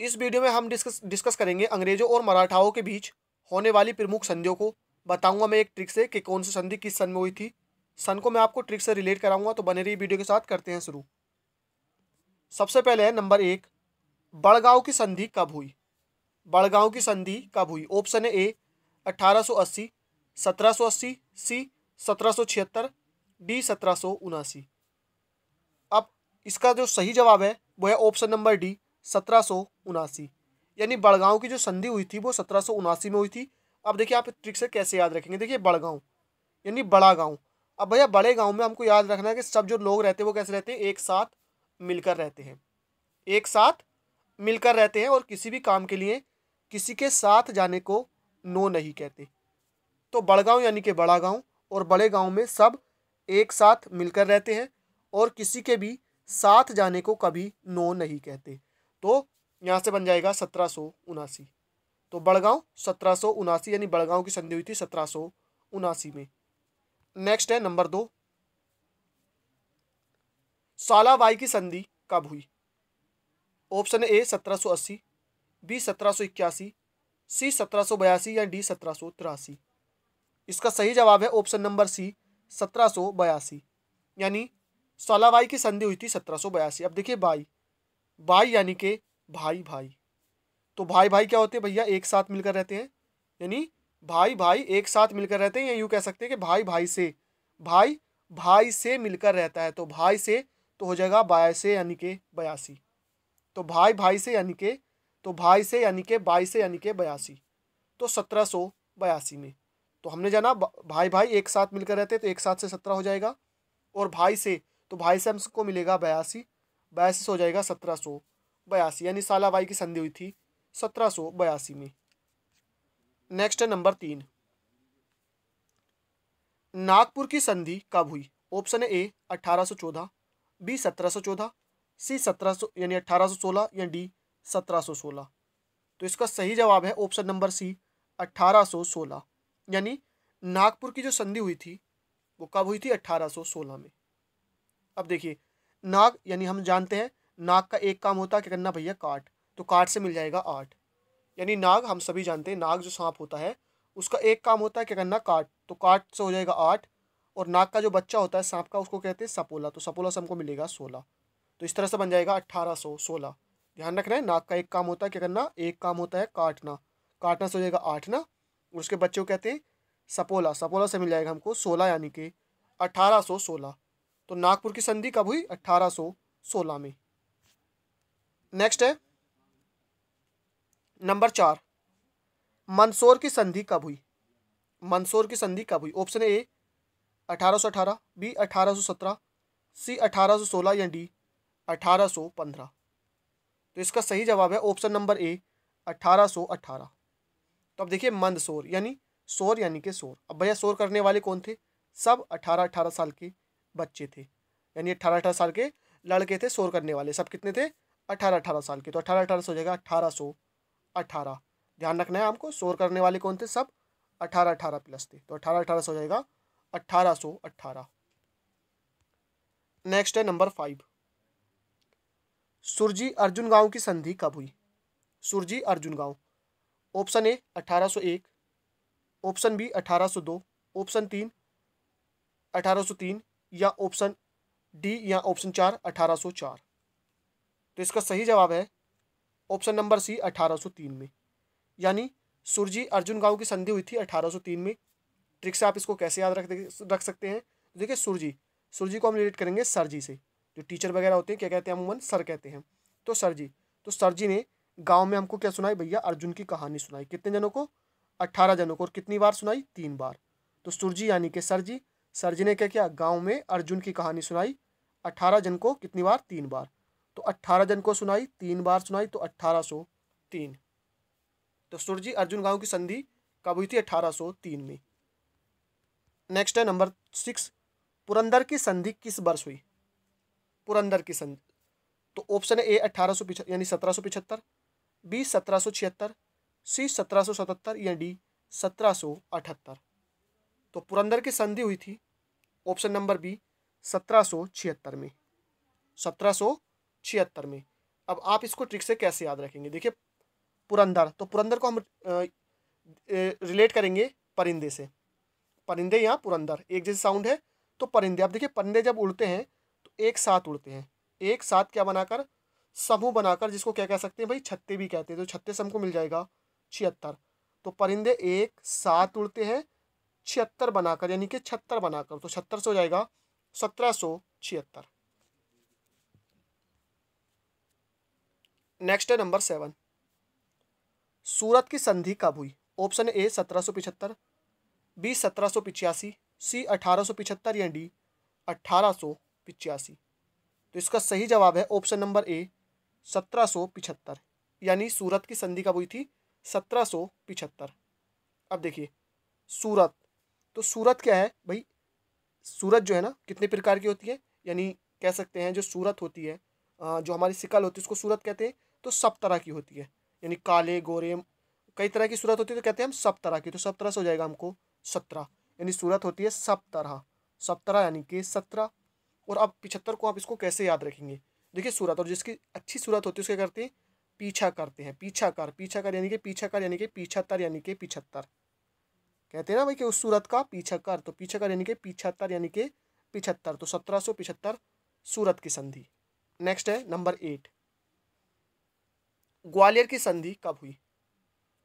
इस वीडियो में हम डिस्कस करेंगे अंग्रेजों और मराठाओं के बीच होने वाली प्रमुख संधियों को। बताऊंगा मैं एक ट्रिक से कि कौन सी संधि किस सन में हुई थी। सन को मैं आपको ट्रिक से रिलेट कराऊंगा, तो बने रहिए वीडियो के साथ। करते हैं शुरू। सबसे पहले है नंबर 1, बड़गांव की संधि कब हुई? बड़गांव की संधि कब हुई? ऑप्शन है ए 1880, 1780, सी 1776, डी 1779। अब इसका जो सही जवाब है वो है ऑप्शन नंबर डी 1779। यानी बड़गांव की जो संधि हुई थी वो 1779 में हुई थी। अब देखिए आप ट्रिक से कैसे याद रखेंगे। देखिए बड़गांव यानी बड़ा गांव। अब भैया बड़े गांव में हमको याद रखना है कि सब जो लोग रहते हैं वो कैसे रहते हैं, एक साथ मिलकर रहते हैं। एक साथ मिलकर रहते हैं और किसी भी काम के लिए किसी के साथ जाने को नो नहीं कहते। तो बड़गांव यानी कि बड़ा गांव, और बड़े गांव में सब एक साथ मिलकर रहते हैं और किसी के भी साथ जाने को कभी नो नहीं कहते। तो यहाँ से बन जाएगा 1779। तो बड़गांव 1779 यानी बड़गांव की संधि हुई थी 1779 में। नेक्स्ट है नंबर 2, सालाबाई की संधि कब हुई? ऑप्शन ए 1780, बी 1781, सी 1782 या डी 1783। इसका सही जवाब है ऑप्शन नंबर सी 1782। यानी सालाबाई की संधि हुई थी 1782। अब देखिए बाई, बाई यानी कि भाई भाई। तो भाई भाई क्या होते हैं भैया, एक साथ मिलकर रहते हैं। यानी भाई भाई एक साथ मिलकर रहते हैं, या यूं कह सकते हैं कि भाई भाई से, भाई भाई से मिलकर रहता है। तो भाई से तो हो जाएगा 82 यानी कि 82। तो भाई भाई से यानी कि, तो भाई से यानी कि 22 से यानी कि 82। तो 1782 में। तो हमने जाना भाई भाई एक साथ मिलकर रहते हैं, तो एक साथ से 17 हो जाएगा। और भाई से, तो भाई से हमको मिलेगा 82, 82 से हो जाएगा 1782। यानी सालाबाई की संधि हुई थी 1782 में। नेक्स्ट है नंबर 3, नागपुर की संधि कब हुई? ऑप्शन है ए 1814, बी 1714, सी 1700 यानी 1816 या डी 1716। तो इसका सही जवाब है ऑप्शन नंबर सी 1816। यानी नागपुर की जो संधि हुई थी वो कब हुई थी? 1816 में। अब देखिए नाग यानी हम जानते हैं नाग का एक काम होता है क्या करना भैया, काट। तो काट से मिल जाएगा 8। यानी नाग हम सभी जानते हैं, नाग जो सांप होता है उसका एक काम होता है क्या करना, काट। तो काट से हो जाएगा 8। और नाग का जो बच्चा होता है सांप का उसको कहते हैं सपोला। तो सपोला से हमको मिलेगा 16। तो इस तरह से बन जाएगा 1816। ध्यान रखना है नाग का एक काम होता है क्या करना, एक काम होता है काटना। काटना से हो जाएगा 8 ना। और उसके बच्चे को कहते हैं सपोला। सपोला से मिल जाएगा हमको 16 यानी कि 1816। तो नागपुर की संधि कब हुई? 1816 में। नेक्स्ट है नंबर 4, मंदसौर की संधि कब हुई? मंदसौर की संधि कब हुई? ऑप्शन ए 1818, बी 1817, सी 1816 या डी 1815। तो इसका सही जवाब है ऑप्शन नंबर ए 1818। तो अब देखिए मंदसौर यानी शोर यानी कि शोर। अब भैया शोर करने वाले कौन थे? सब 18-18 साल के बच्चे थे। यानी 18-18 साल के लड़के थे शोर करने वाले। सब कितने थे? 18-18 साल के। तो 18-18 से हो जाएगा 1818। ध्यान रखना है हमको, शोर करने वाले कौन थे? सब 18-18 प्लस थे। तो 18-18 से हो जाएगा 1818। नेक्स्ट है नंबर 5, सुरजी अर्जुन गांव की संधि कब हुई? सुरजी अर्जुन गांव। Option A 1801, option B 1802, option 3 1803 या ऑप्शन डी या ऑप्शन 4 1804। तो इसका सही जवाब है ऑप्शन नंबर सी 1803 में। यानी सुरजी अर्जुन गांव की संधि हुई थी 1803 में। ट्रिक से आप इसको कैसे याद रख सकते हैं? देखिए सुरजी, सुरजी को हम रिलेट करेंगे सर जी से। जो टीचर वगैरह होते हैं क्या कहते हैं? अमूमन सर कहते हैं। तो सर जी, तो सर जी ने गांव में हमको क्या सुनाई भैया? अर्जुन की कहानी सुनाई। कितने जनों को? 18 जनों को। और कितनी बार सुनाई? 3 बार। तो सुरजी यानी कि सर जी, सर जी ने क्या किया? गांव में अर्जुन की कहानी सुनाई 18 जन को। कितनी बार? 3 बार। तो 18 जन को सुनाई, 3 बार सुनाई, तो 1803। तो सुरजी अर्जुन गांव की संधि कब हुई थी? 1803 में। नेक्स्ट है नंबर 6, पुरंदर की संधि किस वर्ष हुई? पुरंदर की संधि। तो ऑप्शन है ए 1875 यानी 1775, बी 1776, सी 1777 या डी 1778। तो पुरंदर की संधि हुई थी ऑप्शन नंबर बी 1776 में। 1776 में। अब आप इसको ट्रिक से कैसे याद रखेंगे, देखिए पुरंदर, तो पुरंदर को हम रिलेट करेंगे परिंदे से। परिंदे या पुरंदर एक जैसे साउंड है, तो परिंदे। अब देखिए परिंदे जब उड़ते हैं तो एक साथ उड़ते हैं, एक साथ क्या बनाकर, समूह बनाकर, जिसको क्या कह सकते हैं भाई, छत्ते भी कहते हैं। तो छत्ते से हमको मिल जाएगा 76। तो परिंदे एक साथ उड़ते हैं 76 बनाकर, यानी कि 76 बनाकर, तो 76 से हो जाएगा 1776। नेक्स्ट है नंबर 7, सूरत की संधि कब हुई? ऑप्शन ए 1775, बी 1785, सी 1875 या डी 1885। तो इसका सही जवाब है ऑप्शन नंबर ए 1775, यानी सूरत की संधि कब हुई थी? 1775। अब देखिए सूरत, तो सूरत क्या है भाई, सूरत जो है ना कितने प्रकार की होती है, यानी कह सकते हैं जो सूरत होती है, जो हमारी शिकल होती है उसको सूरत कहते हैं। तो सब तरह की होती है, यानी काले गोरे कई तरह की सूरत होती है, तो कहते हैं हम सब तरह की। तो सब तरह से हो जाएगा हमको 17, यानी सूरत होती है सब तरह, सब तरह यानी कि 17। और अब 75 को आप इसको कैसे याद रखेंगे, देखिए सूरत, और जिसकी अच्छी सूरत होती है उसके करते हैं पीछा करते हैं, पीछा कर, पीछा कर यानी कि पीछा कर यानी कि 75 यानी कि 75। कहते हैं ना भाई कि उस सूरत का पीछा कर, तो पीछा कर यानी कि 75 यानी कि 75। तो 1775 सूरत की संधि। नेक्स्ट है नंबर 8, ग्वालियर की संधि कब हुई?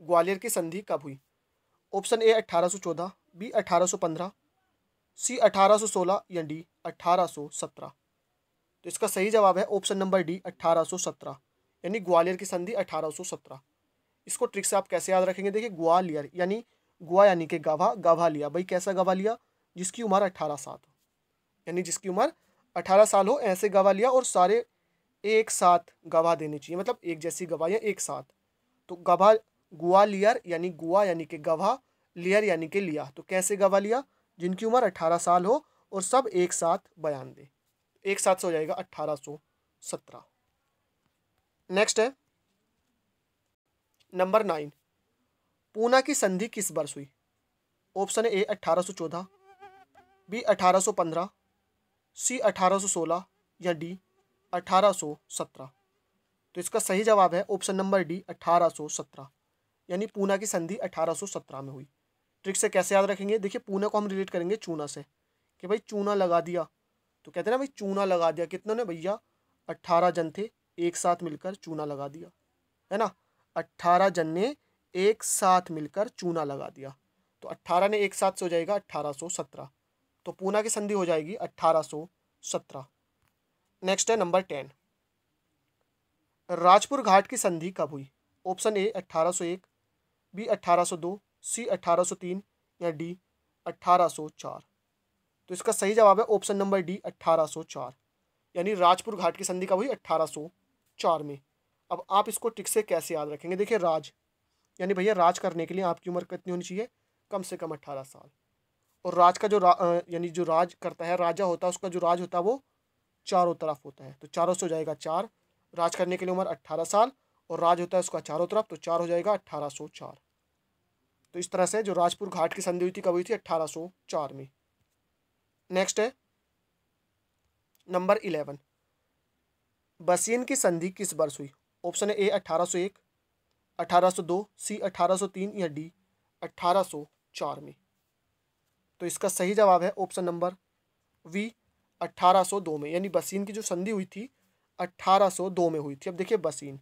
ग्वालियर की संधि कब हुई? ऑप्शन ए 1814, बी 1815, सी 1816 या डी 1817। तो इसका सही जवाब है ऑप्शन नंबर डी 1817, यानी ग्वालियर की संधि 1817। इसको ट्रिक से आप कैसे याद रखेंगे, देखिए ग्वालियर यानी गुआ यानी कि गवाह, गवाह लिया भाई, कैसा गवाह लिया? जिसकी उम्र 18 साल हो, यानी जिसकी उम्र 18 साल हो ऐसे गवाह लिया, और सारे एक साथ गवाह देने चाहिए, मतलब एक जैसी गवाहियाँ एक साथ। तो गवाह ग्वालियर यानी गुआ यानी कि गवाह, लियर यानी कि लिया, तो कैसे गवाह लिया? जिनकी उम्र 18 साल हो और सब एक साथ बयान दे, एक साथ से हो जाएगा 1817। नेक्स्ट है नंबर 9, पूना की संधि किस वर्ष हुई? ऑप्शन ए 1814, बी 1815, सी 1816 या डी 1817। तो इसका सही जवाब है ऑप्शन नंबर डी 1817, यानी पूना की संधि 1817 में हुई। ट्रिक से कैसे याद रखेंगे, देखिए पूना को हम रिलेट करेंगे चूना से, कि भाई चूना लगा दिया, तो कहते हैं ना भाई चूना लगा दिया, कितनों ने भैया? 18 जन थे, एक साथ मिलकर चूना लगा दिया, है ना? 18 जन ने एक साथ मिलकर चूना लगा दिया, तो 18 ने एक साथ से हो जाएगा 1817। तो पूना की संधि हो जाएगी 1817। नेक्स्ट है नंबर 10, राजपुर घाट की संधि कब हुई? ऑप्शन ए 1801, बी 1802, सी 1803 या डी 1804। तो इसका सही जवाब है ऑप्शन नंबर डी 1804, यानी राजपुर घाट की संधि कब हुई? 1804 में। अब आप इसको ट्रिक से कैसे याद रखेंगे, देखिए राज यानी भैया राज करने के लिए आपकी उम्र कितनी होनी चाहिए? कम से कम 18 साल। और राज का जो यानी जो राज करता है, राजा होता है, उसका जो राज होता है वो चारों तरफ होता है, तो चारों से हो जाएगा 4। राज करने के लिए उम्र 18 साल और राज होता है उसका चारों तरफ, तो 4 हो जाएगा 1804। तो इस तरह से जो राजपुर घाट की संधि हुई थी कब हुई थी? 1804 में। नेक्स्ट है नंबर 11, बसीन की संधि किस वर्ष हुई? ऑप्शन ए 1801, 1802, सी 1803 या डी 1804 में। तो इसका सही जवाब है ऑप्शन नंबर वी 1802 में, यानी बसीन की जो संधि हुई थी 1802 में हुई थी। अब देखिए बसीन,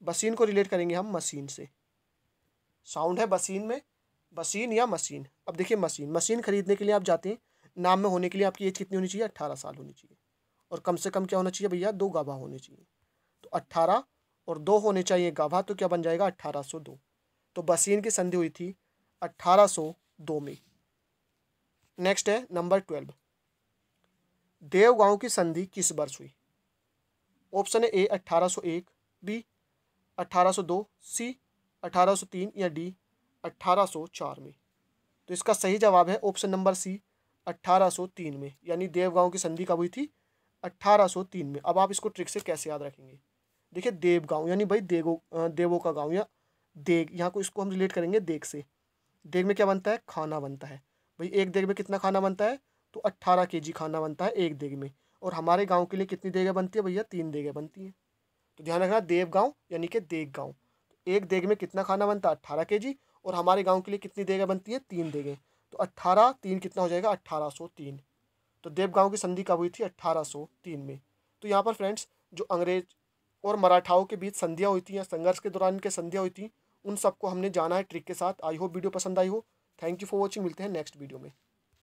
बसीन को रिलेट करेंगे हम मशीन से, साउंड है बसीन में, बसीन या मशीन। अब देखिए मशीन, मशीन खरीदने के लिए आप जाते हैं, नाम में होने के लिए आपकी एज कितनी होनी चाहिए? 18 साल होनी चाहिए, और कम से कम क्या होना चाहिए भैया? 2 गवाह होने चाहिए। तो 18 और 2 होने चाहिए गवाह, तो क्या बन जाएगा? 1802। तो बसीन की संधि हुई थी 1802 में। नेक्स्ट है नंबर 12, देवगांव की संधि किस वर्ष हुई? ऑप्शन है ए 1801, बी 1802, सी 1803 या डी 1804 में। तो इसका सही जवाब है ऑप्शन नंबर सी 1803 में, यानी देवगांव की संधि कब हुई थी? 1803 में। अब आप इसको ट्रिक से कैसे याद रखेंगे, देखिए देवगांव यानी भाई देवों का गांव या देग, यहाँ को इसको हम रिलेट करेंगे देग से। देग में क्या बनता है? खाना बनता है भाई। एक देग में कितना खाना बनता है? तो 18 kg खाना बनता है एक देग में। और हमारे गांव के लिए कितनी देगें बनती है भैया? 3 देगें बनती हैं। तो ध्यान रखना देवगांव यानी कि देग गाँव। एक देग में कितना खाना बनता है 18 kg, और हमारे गांव के लिए कितनी देगें बनती है 3 देगें। तो 18 3 कितना हो जाएगा 1803। तो देवगांव की संधि कब हुई थी 1803 में। तो यहाँ पर फ्रेंड्स जो अंग्रेज और मराठाओं के बीच संधियाँ हुई थी या संघर्ष के दौरान के संधियाँ हुई थी, उन सबको हमने जाना है ट्रिक के साथ। आई होप वीडियो पसंद आई हो। थैंक यू फॉर वॉचिंग, मिलते हैं नेक्स्ट वीडियो में।